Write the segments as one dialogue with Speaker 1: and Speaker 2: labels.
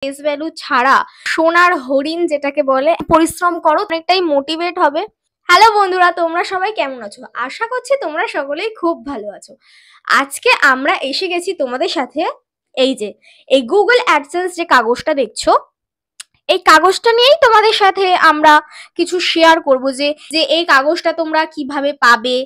Speaker 1: Face value ছাড়া সোনার হরিণ যেটাকে বলে পরিশ্রম করো, অনেকটাই মোটিভেট হবে। হ্যালো বন্ধুরা, তোমরা সবাই কেমন আছো? আশা করছি তোমরা সকলেই খুব ভালো আছো। আজকে আমরা এসে গেছি তোমাদের সাথে এই গুগল অ্যাডসেন্স যে কাগজটা দেখছো, এই কাগজটা নিয়েই তোমাদের সাথে আমরা কিছু শেয়ার করব যে এই কাগজটা তোমরা কিভাবে পাবে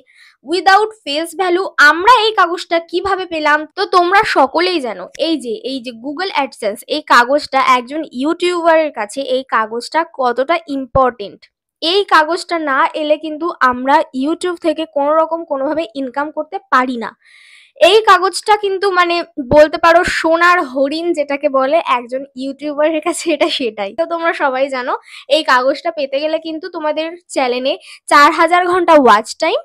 Speaker 1: উইদাউট ফেস ভ্যালু। আমরা এই কাগজটা কিভাবে পেলাম, তো তোমরা সকলেই জানো এই যে গুগল অ্যাডসেন্স, এই কাগজটা একজন ইউটিউবারের কাছে এই কাগজটা কতটা ইম্পর্টেন্ট। এই কাগজটা না এলে কিন্তু আমরা ইউটিউব থেকে কোনো রকম কোনোভাবে ইনকাম করতে পারি না। এই কাগজটা কিন্তু মানে বলতে পারো সোনার হরিণ যেটাকে বলে একজন ইউটিউবারের কাছে, এটা সেটাই। তো তোমরা সবাই জানো এই কাগজটা পেতে গেলে কিন্তু তোমাদের চ্যানেলে 4000 ঘন্টা ওয়াচ টাইম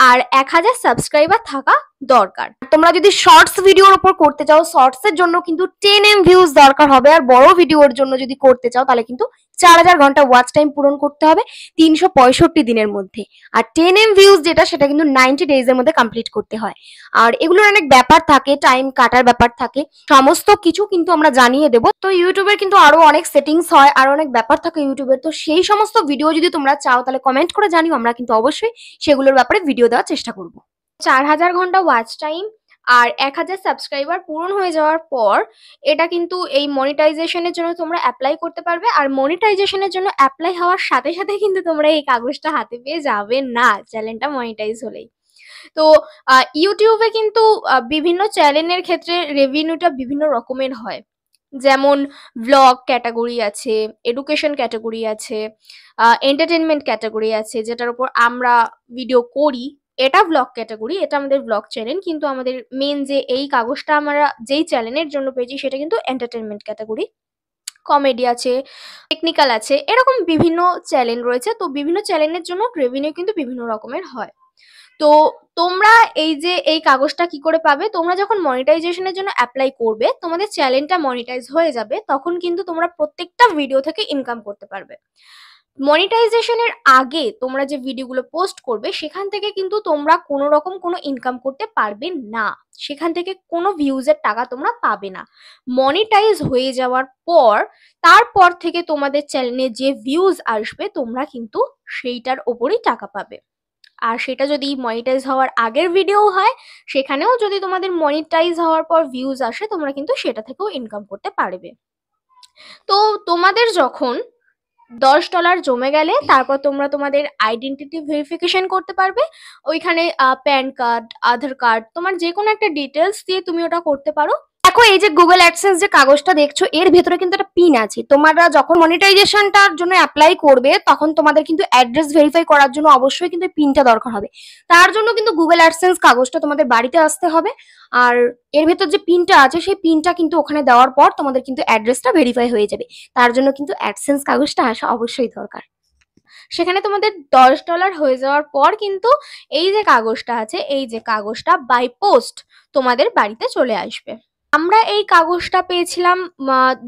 Speaker 1: আর 1000 সাবস্ক্রাইবার থাকা দরকার। তোমরা যদি শর্টস ভিডিওর উপর করতে চাও, শর্টস এর জন্য কিন্তু 10M ভিউজ দরকার হবে। আর বড় ভিডিওর জন্য যদি করতে চাও তাহলে কিন্তু 4000 ঘন্টা ওয়াচ টাইম পূরণ করতে হবে 365 দিনের মধ্যে। আর 10M ভিউজ যেটা, সেটা কিন্তু 90 ডেজ এর মধ্যে কমপ্লিট করতে হয়। আর এগুলোর অনেক ব্যাপার থাকে, টাইম কাটার ব্যাপার থাকে, সমস্ত কিছু কিন্তু আমরা জানিয়ে দেবো। তো ইউটিউবের কিন্তু আরো অনেক সেটিংস হয়, আর অনেক ব্যাপার থাকে ইউটিউবের। তো সেই সমস্ত ভিডিও যদি তোমরা চাও তাহলে কমেন্ট করে জানিও, আমরা কিন্তু অবশ্যই সেগুলোর ব্যাপারে ভিডিও দেওয়ার চেষ্টা করব। 4000 ঘন্টা ওয়াচ টাইম আর 1000 সাবস্ক্রাইবার পূরণ হয়ে যাওয়ার পর এটা কিন্তু এই মনিটাইজেশনের জন্য তোমরা অ্যাপ্লাই করতে পারবে। আর মনিটাইজেশনের জন্য অ্যাপ্লাই হওয়ার সাথে সাথে কিন্তু তোমরা এই কাগজটা হাতে পেয়ে যাবে না, চ্যানেলটা মনিটাইজ হলেই। তো ইউটিউবে কিন্তু বিভিন্ন চ্যানেলের ক্ষেত্রে রেভিনিউটা বিভিন্ন রকমের হয়। যেমন ব্লগ ক্যাটাগরি আছে, এডুকেশন ক্যাটাগরি আছে, এন্টারটেনমেন্ট ক্যাটাগরি আছে, যেটার উপর আমরা ভিডিও করি। এটা ব্লগ ক্যাটাগরি, এটা আমাদের ব্লগ চ্যানেল। কিন্তু আমাদের মেন যে এই কাগজটা আমরা যেই চ্যানেলের জন্য পেয়েছি সেটা কিন্তু এন্টারটেনমেন্ট ক্যাটাগরি। কমেডি আছে, টেকনিক্যাল আছে, এরকম বিভিন্ন চ্যানেল রয়েছে। তো বিভিন্ন চ্যানেলের জন্য রেভিনিউ কিন্তু বিভিন্ন রকমের হয়। তো তোমরা এই কাগজটা কি করে পাবে? তোমরা যখন মনিটাইজেশনের জন্য অ্যাপ্লাই করবে, তোমাদের চ্যানেলটা মনিটাইজ হয়ে যাবে, তখন কিন্তু তোমরা প্রত্যেকটা ভিডিও থেকে ইনকাম করতে পারবে। মনিটাইজেশনের আগে তোমরা যে ভিডিওগুলো পোস্ট করবে সেখান থেকে কিন্তু তোমরা কোনো রকম কোনো ইনকাম করতে পারবে না, সেখান থেকে কোনো ভিউজের টাকা তোমরা পাবে না। মনিটাইজ হয়ে যাওয়ার পর তারপর থেকে তোমাদের চ্যানেলে যে ভিউজ আসবে তোমরা কিন্তু সেইটার ওপরই টাকা পাবে। আর সেটা যদি মনিটাইজ হওয়ার আগের ভিডিও হয়, সেখানেও যদি তোমাদের মনিটাইজ হওয়ার পর ভিউজ আসে, তোমরা কিন্তু সেটা থেকেও ইনকাম করতে পারবে। তো তোমাদের যখন $10 জমে গেলে তারপর তোমরা তোমাদের আইডেন্টিটি ভেরিফিকেশন করতে পারবে। ওইখানে প্যান কার্ড, আধার কার্ড, তোমার যে কোনো একটা ডিটেলস দিয়ে তুমি ওটা করতে পারো। দেখো, এই যে গুগল অ্যাডসেন্স যে কাগজটা দেখছো, এর ভেতরে কিন্তু একটা পিন আছে। তোমরা যখন মনিটাইজেশনটার জন্য অ্যাপ্লাই করবে তখন তোমাদের কিন্তু অ্যাড্রেস ভেরিফাই করার জন্য অবশ্যই কিন্তু পিনটা দরকার হবে। তার জন্য কিন্তু গুগল অ্যাডসেন্স কাগজটা তোমাদের বাড়িতে আসতে হবে। আর এর ভেতর যে পিনটা আছে সেই পিনটা কিন্তু ওখানে দেওয়ার পর তোমাদের কিন্তু অ্যাড্রেসটা ভেরিফাই হয়ে যাবে। তার জন্য কিন্তু অ্যাডসেন্স কাগজটা আসা অবশ্যই দরকার। সেখানে তোমাদের $10 হয়ে যাওয়ার পর কিন্তু এই যে কাগজটা আছে, এই যে কাগজটা বাই পোস্ট তোমাদের বাড়িতে চলে আসবে। আমরা এই কাগজটা পেয়েছিলাম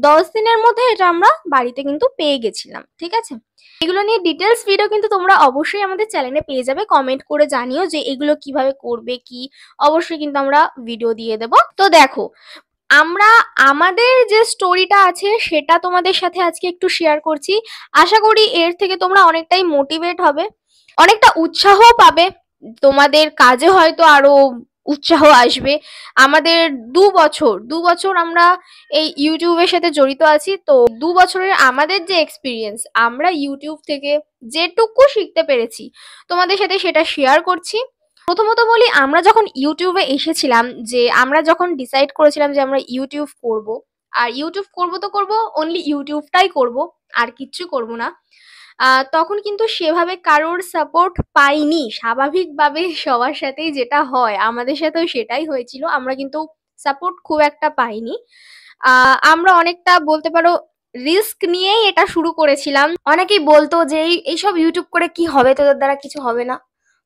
Speaker 1: 10 দিনের মধ্যে, এটা আমরা বাড়িতে কিন্তু পেয়ে গেছিলাম। ঠিক আছে, এগুলো নিয়ে ডিটেলস ভিডিও কিন্তু তোমরা অবশ্যই আমাদের চ্যানেলে পেয়ে যাবে। কমেন্ট করে জানিও যে এগুলো কিভাবে করবে, কি অবশ্যই কিন্তু আমরা ভিডিও দিয়ে দেব। তো দেখো, আমরা আমাদের যে স্টোরিটা আছে সেটা তোমাদের সাথে আজকে একটু শেয়ার করছি। আশা করি এর থেকে তোমরা অনেকটাই মোটিভেট হবে, অনেকটা উৎসাহ পাবে, তোমাদের কাজে হয়তো আরো উৎসাহ আসবে। আমাদের 2 বছর আমরা এই ইউটিউবের সাথে জড়িত আছি। তো 2 বছরের আমাদের যে এক্সপিরিয়েন্স, আমরা ইউটিউব থেকে যেটুকু শিখতে পেরেছি তোমাদের সাথে সেটা শেয়ার করছি। প্রথমত বলি, আমরা যখন ইউটিউবে এসেছিলাম, যে আমরা যখন ডিসাইড করেছিলাম যে আমরা ইউটিউব করব, আর ইউটিউব করব তো করব, অনলি ইউটিউবটাই করব, আর কিচ্ছু করব না, তখন কিন্তু সেভাবে কারোর সাপোর্ট পাইনি। স্বাভাবিকভাবে সবার সাথেই যেটা হয়, আমাদের সাথেও সেটাই হয়েছিল। আমরা কিন্তু সাপোর্ট খুব একটা পাইনি। আমরা অনেকটা বলতে পারো রিস্ক নিয়েই এটা শুরু করেছিলাম। অনেকেই বলতো যে এইসব ইউটিউব করে কি হবে, তোদের দ্বারা কিছু হবে না।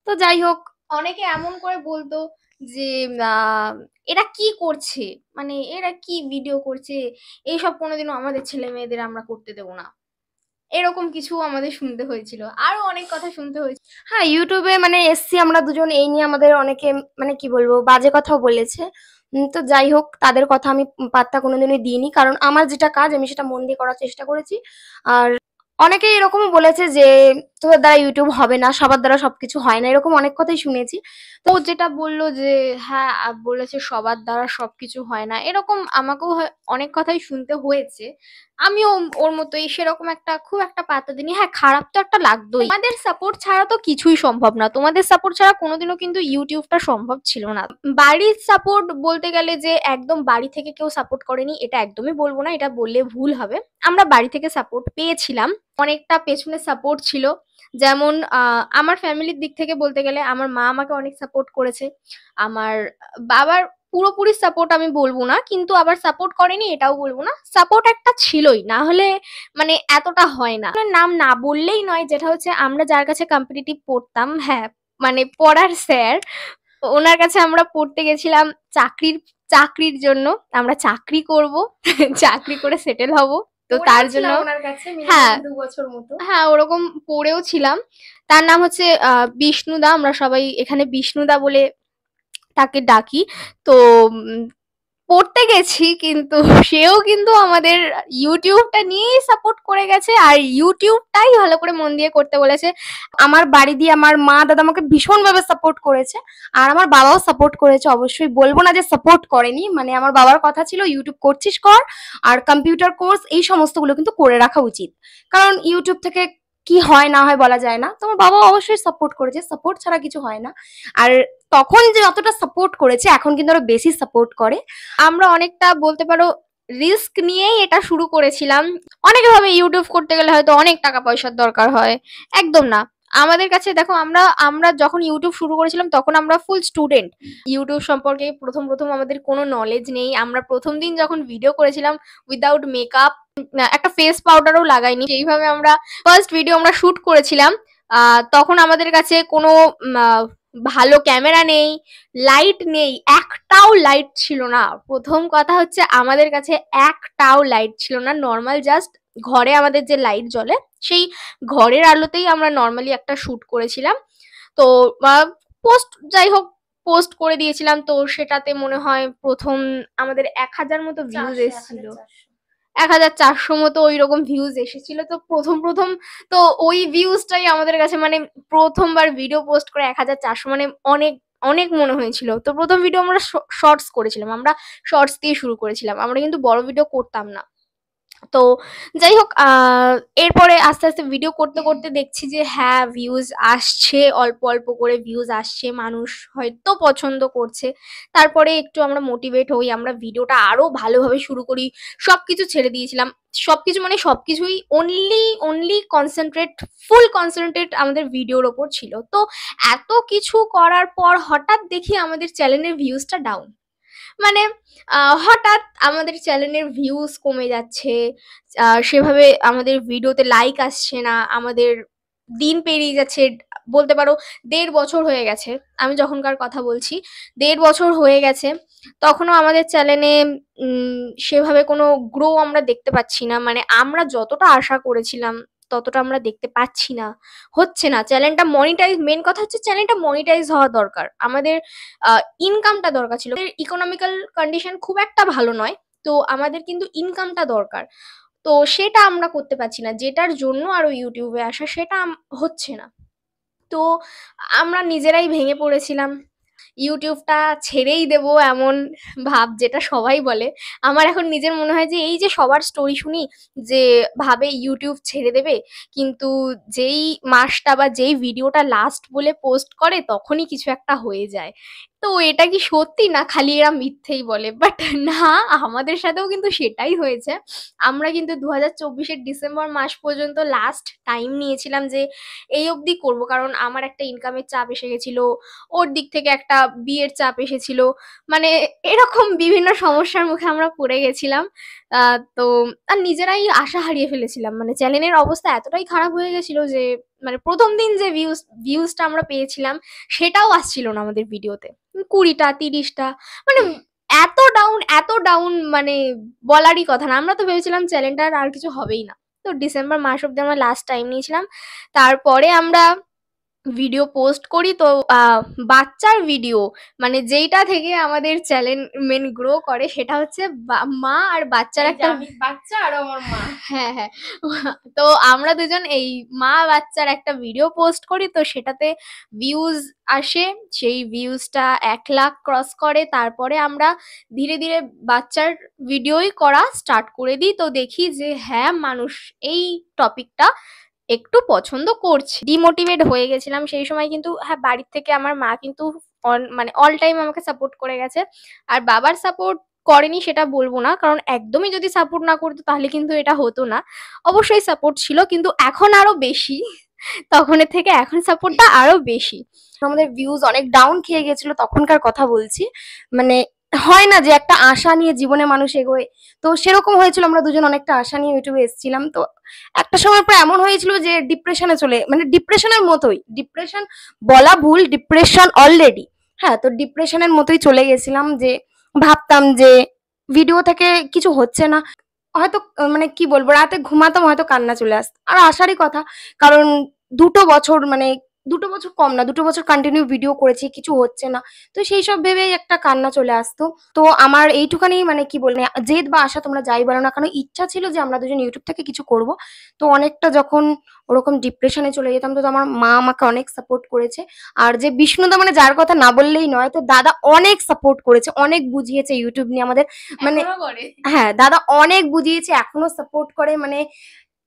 Speaker 1: তো যাই হোক, অনেকে এমন করে বলতো যে এরা কি করছে, মানে এরা কি ভিডিও করছে, এইসব কোনোদিনও আমাদের ছেলে মেয়েদের আমরা করতে দেবো না, এরকম কিছু আমাদের শুনতে হয়েছিল। আরো অনেক কথা শুনতে হয়েছিল। হ্যাঁ, ইউটিউবে মানে এসছি আমরা দুজন, এই নিয়ে আমাদের অনেকে মানে কি বলবো বাজে কথাও বলেছে। তো যাই হোক, তাদের কথা আমি পাত্তা কোনোদিনই দিইনি, কারণ আমার যেটা কাজ আমি সেটা মন দিয়ে করার চেষ্টা করেছি। আর অনেকেই এরকমও বলেছে যে তোদের দ্বারা ইউটিউব হবে না, সবার দ্বারা সবকিছু হয় না, এরকম অনেক কথাই শুনেছি। তো ও যেটা বললো যে হ্যাঁ বলেছে সবার দ্বারা সবকিছু হয় না, এরকম আমাকেও অনেক কথাই শুনতে হয়েছে। আমিও ওর মতোই সেরকম একটা খুব একটা পাত্তা দিইনি। হ্যাঁ, খারাপ তো একটা লাগতোই। তোমাদের সাপোর্ট ছাড়া তো কিছুই সম্ভব না, তোমাদের সাপোর্ট ছাড়া কোনোদিনও কিন্তু ইউটিউবটা সম্ভব ছিল না। বাড়ির সাপোর্ট বলতে গেলে যে একদম বাড়ি থেকে কেউ সাপোর্ট করেনি এটা একদমই বলবো না, এটা বললে ভুল হবে। আমরা বাড়ি থেকে সাপোর্ট পেয়েছিলাম, অনেকটা পেছনে সাপোর্ট ছিল। যেমন আমার ফ্যামিলির দিক থেকে বলতে গেলে আমার মা আমাকে অনেক সাপোর্ট করেছে। আমার বাবার পুরোপুরি সাপোর্ট আমি বলবো না, কিন্তু আবার সাপোর্ট করেনি এটাও বলবো না, সাপোর্ট একটা ছিলই, না হলে মানে এতটা হয় না। নাম না বললেই নয়, যেটা হচ্ছে আমরা যার কাছে কম্পিটিটিভ পড়তাম, হ্যাঁ মানে পড়ার স্যার, ওনার কাছে আমরা পড়তে গেছিলাম চাকরির চাকরির জন্য। আমরা চাকরি করব, চাকরি করে সেটেল হব, তো তার জন্য ওনার কাছে হ্যাঁ 2 বছর মতো হ্যাঁ ওরকম পড়েও ছিলাম। তার নাম হচ্ছে বিষ্ণুদা, আমরা সবাই এখানে বিষ্ণুদা বলে তাকে ডাকি। তো পড়তে গেছি, কিন্তু সেও কিন্তু আমাদের ইউটিউবটা নিয়েই সাপোর্ট করে গেছে, আর ইউটিউবটাই ভালো করে মন দিয়ে করতে বলেছে। আমার বাড়ি দিয়ে আমার মা দাদা আমাকে ভীষণভাবে সাপোর্ট করেছে, আর আমার বাবাও সাপোর্ট করেছে। অবশ্যই বলবো না যে সাপোর্ট করেনি, মানে আমার বাবার কথা ছিল ইউটিউব করছিস কর, আর কম্পিউটার কোর্স এই সমস্তগুলো কিন্তু করে রাখা উচিত, কারণ ইউটিউব থেকে কি হয় না হয় বলা যায় না। তোমার বাবা অবশ্যই সাপোর্ট করেছে, সাপোর্ট ছাড়া কিছু হয় না। আর তখন যে যতটা সাপোর্ট করেছে এখন কিন্তু আরো বেশি সাপোর্ট করে। আমরা অনেকটা বলতে পারো রিস্ক নিয়েই এটা শুরু করেছিলাম। অনেকে ভাবে ইউটিউব করতে গেলে হয়তো অনেক টাকা পয়সার দরকার হয়, একদম না। আমাদের কাছে দেখো, আমরা আমরা যখন ইউটিউব শুরু করেছিলাম তখন আমরা ফুল স্টুডেন্ট। ইউটিউব সম্পর্কে প্রথম প্রথম আমাদের কোনো নলেজ নেই। আমরা প্রথম দিন যখন ভিডিও করেছিলাম উইদাউট মেকআপ, একটা ফেস পাউডারও লাগাইনি, সেইভাবে আমরা ফার্স্ট ভিডিও আমরা শুট করেছিলাম। তখন আমাদের কাছে কোনো ভালো ক্যামেরা নেই, লাইট নেই, একটাও লাইট ছিল না। প্রথম কথা হচ্ছে আমাদের কাছে একটাও লাইট ছিল না, নর্মাল জাস্ট ঘরে আমাদের যে লাইট জ্বলে সেই ঘরের আলোতেই আমরা নর্মালি একটা শুট করেছিলাম। তো পোস্ট যাই হোক পোস্ট করে দিয়েছিলাম, তো সেটাতে মনে হয় প্রথম আমাদের 1000 মতো ভিউজ এসেছিল, 1400 মতো ওইরকম ভিউজ এসেছিল। তো প্রথম প্রথম তো ওই ভিউজটাই আমাদের কাছে মানে প্রথমবার ভিডিও পোস্ট করে 1400 মানে অনেক অনেক মনে হয়েছিল। তো প্রথম ভিডিও আমরা শর্টস করেছিলাম, আমরা শর্টস দিয়ে শুরু করেছিলাম, আমরা কিন্তু বড় ভিডিও করতাম না। তো যাই হোক, এরপরে আস্তে আস্তে ভিডিও করতে করতে দেখছি যে হ্যাঁ ভিউজ আসছে, অল্প অল্প করে ভিউজ আসছে, মানুষ হয়তো পছন্দ করছে। তারপরে একটু আমরা মোটিভেট হই, আমরা ভিডিওটা আরো ভালোভাবে শুরু করি, সবকিছু ছেড়ে দিয়েছিলাম। সবকিছু মানে সবকিছুই অনলি অনলি কনসেন্ট্রেট, ফুল কনসেন্ট্রেট আমাদের ভিডিওর ওপর ছিল। তো এত কিছু করার পর হঠাৎ দেখি আমাদের চ্যানেলের ভিউজটা ডাউন। মানে হঠাৎ আমাদের চ্যানেলের ভিউজ কমে যাচ্ছে, সেভাবে আমাদের ভিডিওতে লাইক আসছে না, আমাদের দিন পেরিয়ে যাচ্ছে। বলতে পারো 1.5 বছর হয়ে গেছে, আমি যখনকার কথা বলছি 1.5 বছর হয়ে গেছে, তখনও আমাদের চ্যানেলে সেভাবে কোনো গ্রো আমরা দেখতে পাচ্ছি না। মানে আমরা যতটা আশা করেছিলাম ততটা আমরা দেখতে পাচ্ছি না, হচ্ছে না। চ্যানেলটা মনিটাইজ, মেন কথা হচ্ছে চ্যানেলটা মনিটাইজ হওয়া দরকার, আমাদের ইনকামটা দরকার ছিল। ইকোনমিক্যাল কন্ডিশন খুব একটা ভালো নয়, তো আমাদের কিন্তু ইনকামটা দরকার, তো সেটা আমরা করতে পারছি না, যেটার জন্য আরো ইউটিউবে আসা সেটা হচ্ছে না। তো আমরা নিজেরাই ভেঙে পড়েছিলাম, ইউটিউবটা ছেড়েই দেবো এমন ভাব, যেটা সবাই বলে। আমার এখন নিজের মনে হয় যে এই যে সবার স্টোরি শুনি যে ভাবে ইউটিউব ছেড়ে দেবে, কিন্তু যেই মাসটা বা যেই ভিডিওটা লাস্ট বলে পোস্ট করে তখনই কিছু একটা হয়ে যায়। তো এটা কি সত্যি না খালি এরা মিথ্যেই বলে? বাট না, আমাদের সাথেও কিন্তু সেটাই হয়েছে। আমরা কিন্তু 2024-এর ডিসেম্বর মাস পর্যন্ত লাস্ট টাইম নিয়েছিলাম যে এই অবধি করবো, কারণ আমার একটা ইনকামের চাপ এসে গেছিল, ওর দিক থেকে একটা বিয়ের চাপ এসেছিল, মানে এরকম বিভিন্ন সমস্যার মুখে আমরা পড়ে গেছিলাম। তো আর নিজেরাই আশা হারিয়ে ফেলেছিলাম, মানে চ্যানেলের অবস্থা এতটাই খারাপ হয়ে গেছিল যে মানে প্রথম দিন যে ভিউজটা আমরা পেয়েছিলাম সেটাও আসছিল না আমাদের ভিডিওতে, 20টা 30টা, মানে এত ডাউন এত ডাউন, মানে বলারই কথা না। আমরা তো ভেবেছিলাম চ্যানেলটার আর কিছু হবেই না। তো ডিসেম্বর মাস অব্দি আমরা লাস্ট টাইম নিয়েছিলাম, তারপরে আমরা ভিডিও পোস্ট করি, তো বাচ্চার ভিডিও মানে যেইটা থেকে আমাদের চ্যানেল মেন গ্রো করে সেটা হচ্ছে মা আর বাচ্চার একটা
Speaker 2: বাচ্চা আর আমার মা।
Speaker 1: হ্যাঁ হ্যাঁ, তো আমরা দুজন এই মা বাচ্চার একটা ভিডিও পোস্ট করি, তো সেটাতে ভিউজ আসে, সেই ভিউজটা 1 লাখ ক্রস করে। তারপরে আমরা ধীরে ধীরে বাচ্চার ভিডিওই করা স্টার্ট করে দিই, তো দেখি যে হ্যাঁ মানুষ এই টপিকটা একটু পছন্দ করছে। ডিমোটিভেট হয়ে গেছিলাম সেই সময়, কিন্তু হ্যাঁ বাড়ির থেকে আমার মা কিন্তু মানে অল টাইম আমাকে সাপোর্ট করে গেছে। আর বাবার সাপোর্ট করেনি সেটা বলবো না, কারণ একদমই যদি সাপোর্ট না করতো তাহলে কিন্তু এটা হতো না। অবশ্যই সাপোর্ট ছিল, কিন্তু এখন আরো বেশি। তখনের থেকে এখন সাপোর্টটা আরো বেশি।
Speaker 2: আমাদের ভিউজ অনেক ডাউন খেয়ে গেছিল, তখনকার কথা বলছি। মানে হয় না যে একটা আশা নিয়ে জীবনে মানুষ এগোয়, তো সেরকম হয়েছিল। আমরা দুজন অনেকটা আশা নিয়ে ইউটিউবে এসেছিলাম, তো একটা সময় পর এমন হয়েছিল যে ডিপ্রেশনে মানে ডিপ্রেশনের মতোই, ডিপ্রেশন বলা ভুল, ডিপ্রেশন অলরেডি, হ্যাঁ, তো ডিপ্রেশনের মতোই চলে গেছিলাম। যে ভাবতাম যে ভিডিও থেকে কিছু হচ্ছে না, হয়তো মানে কি বলবো, রাতে ঘুমাতাম হয়তো কান্না চলে আসতো। আর আসারই কথা, কারণ 2 বছর, মানে 2 বছর কম না, 2 বছর কন্টিনিউ ভিডিও করেছি, কিছু হচ্ছে না। তো সেই সব ভেবেই একটা কান্না চলে আসতো। তো আমার এইটুখানি মানে কি বলবো, জেদ বা আশা তোমরা যাই বলো না কেন, ইচ্ছা ছিল যে আমরা দুজন ইউটিউব থেকে কিছু করব। তো অনেকটা যখন ওরকম ডিপ্রেশনে চলে যেতাম, তো আমার মা আমাকে অনেক সাপোর্ট করেছে। আর যে বিষ্ণুদা, মানে যার কথা না বললেই নয়, তো দাদা অনেক সাপোর্ট করেছে, অনেক বুঝিয়েছে ইউটিউব নিয়ে আমাদের। মানে হ্যাঁ, দাদা অনেক বুঝিয়েছে, এখনো সাপোর্ট করে, মানে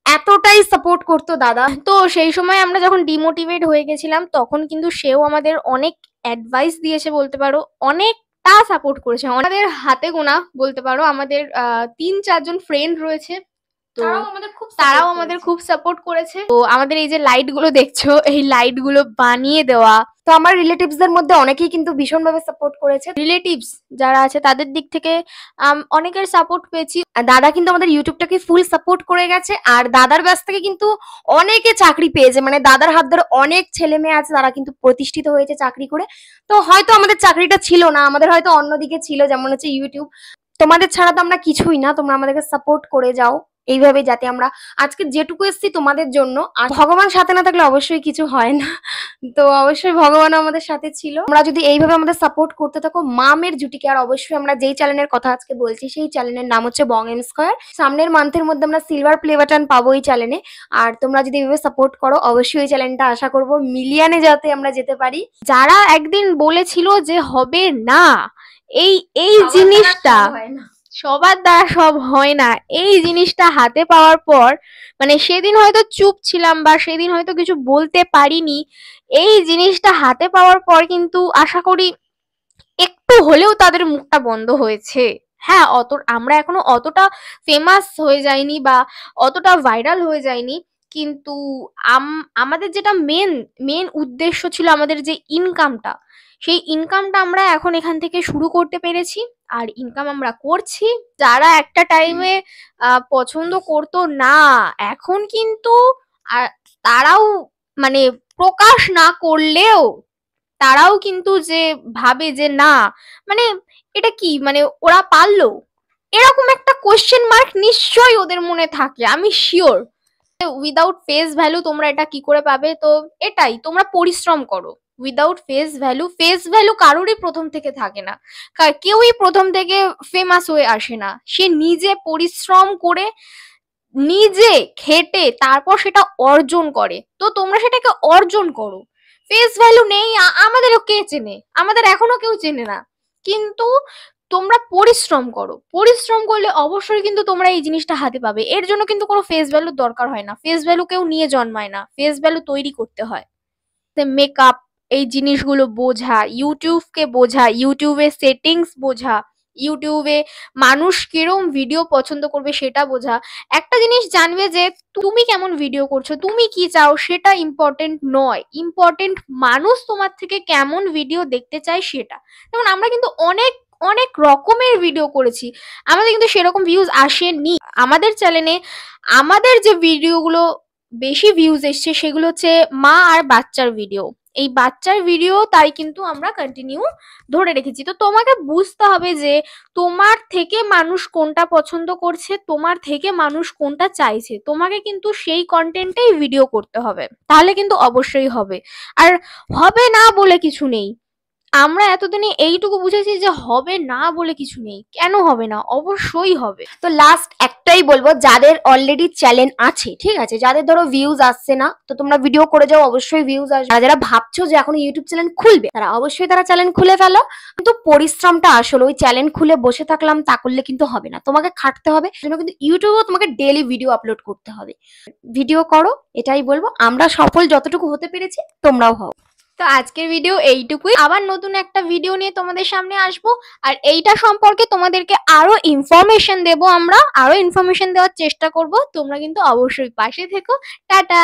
Speaker 2: এতটাই সাপোর্ট করতো দাদা।
Speaker 1: তো সেই সময় আমরা যখন ডিমোটিভেট হয়ে গেছিলাম, তখন কিন্তু সেও আমাদের অনেক অ্যাডভাইস দিয়েছে বলতে পারো, অনেকটা সাপোর্ট করেছে। আমাদের হাতে গোনা বলতে পারো, আমাদের 3-4 জন ফ্রেন্ড রয়েছে, তো তারাও আমাদের খুব সাপোর্ট করেছে। তো আমাদের এই যে লাইট গুলো দেখছো, এই লাইট গুলো বানিয়ে দেওয়া,
Speaker 2: তো আমার রিলেটিভস দের মধ্যে অনেকেই কিন্তু ভীষণভাবে সাপোর্ট করেছে।
Speaker 1: রিলেটিভস যারা আছে তাদের দিক থেকে অনেকের সাপোর্ট পেয়েছি।
Speaker 2: আর দাদা কিন্তু আমাদের ইউটিউবটাকে ফুল সাপোর্ট করে গেছে। আর দাদার কাছ থেকে কিন্তু অনেকে চাকরি পেয়েছে, মানে দাদার হাত ধরে অনেক ছেলে মেয়ে আছে তারা কিন্তু প্রতিষ্ঠিত হয়েছে চাকরি করে। তো হয়তো আমাদের চাকরিটা ছিল না, আমাদের হয়তো অন্যদিকে ছিল, যেমন হচ্ছে ইউটিউব। তোমাদের ছাড়া তো আমরা কিছুই না, তোমরা আমাদেরকে সাপোর্ট করে যাও এইভাবে, যাতে আমরা আজকে যেটুকু এসেছি তোমাদের জন্য। আর ভগবান সাথে না থাকলে অবশ্যই কিছু হয় না, তো অবশ্যই ভগবান আমাদের সাথে ছিল। আমরা যদি এইভাবে আমাদের সাপোর্ট করতে থাকো মামের জুটিকে, আর অবশ্যই আমরা যেই চ্যানেলের কথা আজকে বলছি সেই চ্যানেলের নাম হচ্ছে বং এম স্কয়ার। সামনের মান্থের মধ্যে আমরা সিলভার প্লে বাটন পাবো এই চ্যানেলে। আর তোমরা যদি এইভাবে সাপোর্ট করো, অবশ্যই এই চ্যানেলটা আশা করবো মিলিয়নে যাতে আমরা যেতে পারি।
Speaker 1: যারা একদিন বলেছিল যে হবে না, এই এই জিনিসটা সবার দ্বারা সব হয় না, এই জিনিসটা হাতে পাওয়ার পর, মানে সেদিন হয়তো চুপ ছিলাম বা সেদিন হয়তো কিছু বলতে পারিনি, এই জিনিসটা হাতে পাওয়ার পর কিন্তু আশা করি একটু হলেও তাদের মুখটা বন্ধ হয়েছে। হ্যাঁ, আমরা এখনো অতটা ফেমাস হয়ে যাইনি বা অতটা ভাইরাল হয়ে যাইনি, কিন্তু আমাদের যেটা মেন মেন উদ্দেশ্য ছিল, আমাদের যে ইনকামটা, সেই ইনকামটা আমরা এখন এখান থেকে শুরু করতে পেরেছি। আর ইনকাম আমরা করছি। যারা একটা টাইমে পছন্দ করতো না, এখন কিন্তু তারাও মানে প্রকাশ না করলেও তারাও কিন্তু যে ভাবে যে না, মানে এটা কি, মানে ওরা পারলো, এরকম একটা কোশ্চেন মার্ক নিশ্চয়ই ওদের মনে থাকে, আমি শিওর। উইদাউট ফেস ভ্যালু তোমরা এটা কি করে পাবে? তো এটাই, তোমরা পরিশ্রম করো। উইদাউট ফেস ভ্যালু কারোরই প্রথম থেকে থাকে না, কেউই প্রথম থেকে ফেমাস হয়ে আসে না। সে নিজে পরিশ্রম করে, নিজে খেটে তারপর সেটা অর্জন করে। তো তোমরা সেটাকে অর্জন করো। ফেস ভ্যালু নেই, আমাদেরও কে চেনে, আমাদের এখনো কেউ চেনে না, কিন্তু তোমরা পরিশ্রম করো। পরিশ্রম করলে অবশ্যই কিন্তু তোমরা এই জিনিসটা হাতে পাবে। এর জন্য কিন্তু কোনো ফেস ভ্যালুর দরকার হয় না, ফেস ভ্যালু কেউ নিয়ে জন্মায় না, ফেস ভ্যালু তৈরি করতে হয়। মেকআপ, এই জিনিসগুলো বোঝা, ইউটিউবকে বোঝা, ইউটিউবের সেটিংস বোঝা, ইউটিউবে মানুষ কিরম ভিডিও পছন্দ করবে সেটা বোঝা। একটা জিনিস জানবে যে তুমি কেমন ভিডিও করছো, তুমি কি চাও, সেটা ইম্পর্টেন্ট নয়, ইম্পর্টেন্ট মানুষ তোমার থেকে কেমন ভিডিও দেখতে চায় সেটা। যেমন আমরা কিন্তু অনেক অনেক রকমের ভিডিও করেছি, আমাদের কিন্তু সেরকম ভিউজ আসেনি। আমাদের চ্যানেলে আমাদের যে ভিডিওগুলো বেশি ভিউজ এসছে সেগুলো হচ্ছে মা আর বাচ্চার ভিডিও। এই বাচ্চার ভিডিও তাই কিন্তু আমরা কন্টিনিউ ধরে রেখেছি। তো তোমাকে বুঝতে হবে যে তোমার থেকে মানুষ কোনটা পছন্দ করছে, তোমার থেকে মানুষ কোনটা চাইছে, তোমাকে কিন্তু সেই কন্টেন্টেই ভিডিও করতে হবে, তাহলে কিন্তু অবশ্যই হবে। আর হবে না বলে কিছু নেই, আমরা এতদিনে এইটুকু বুঝেছি যে হবে না বলে কিছু নেই। কেন হবে না? অবশ্যই হবে।
Speaker 2: তো লাস্ট একটাই বলবো, যাদের অলরেডি চ্যানেল আছে, ঠিক আছে, যাদের ধরো ভিউজ আসছে না, তো তোমরা ভিডিও করে যাও, অবশ্যই ভিউজ আসবে। আর যারা ভাবছো যে এখন ইউটিউব চ্যানেল খুলবে, তারা অবশ্যই তারা চ্যানেল খুলে ফেলো। কিন্তু পরিশ্রমটা আসলে ওই চ্যানেল খুলে বসে থাকলাম তা করলে কিন্তু হবে না, তোমাকে খাটতে হবে। জন্য কিন্তু ইউটিউবেও তোমাকে ডেইলি ভিডিও আপলোড করতে হবে। ভিডিও করো, এটাই বলবো। আমরা সফল যতটুকু হতে পেরেছি, তোমরাও হও।
Speaker 1: তো আজকের ভিডিও এইটুকুই, আবার নতুন একটা ভিডিও নিয়ে তোমাদের সামনে আসবো। আর এইটা সম্পর্কে তোমাদেরকে আরো ইনফরমেশন দেবো, আমরা আরো ইনফরমেশন দেওয়ার চেষ্টা করব। তোমরা কিন্তু অবশ্যই পাশে থেকো। টাটা।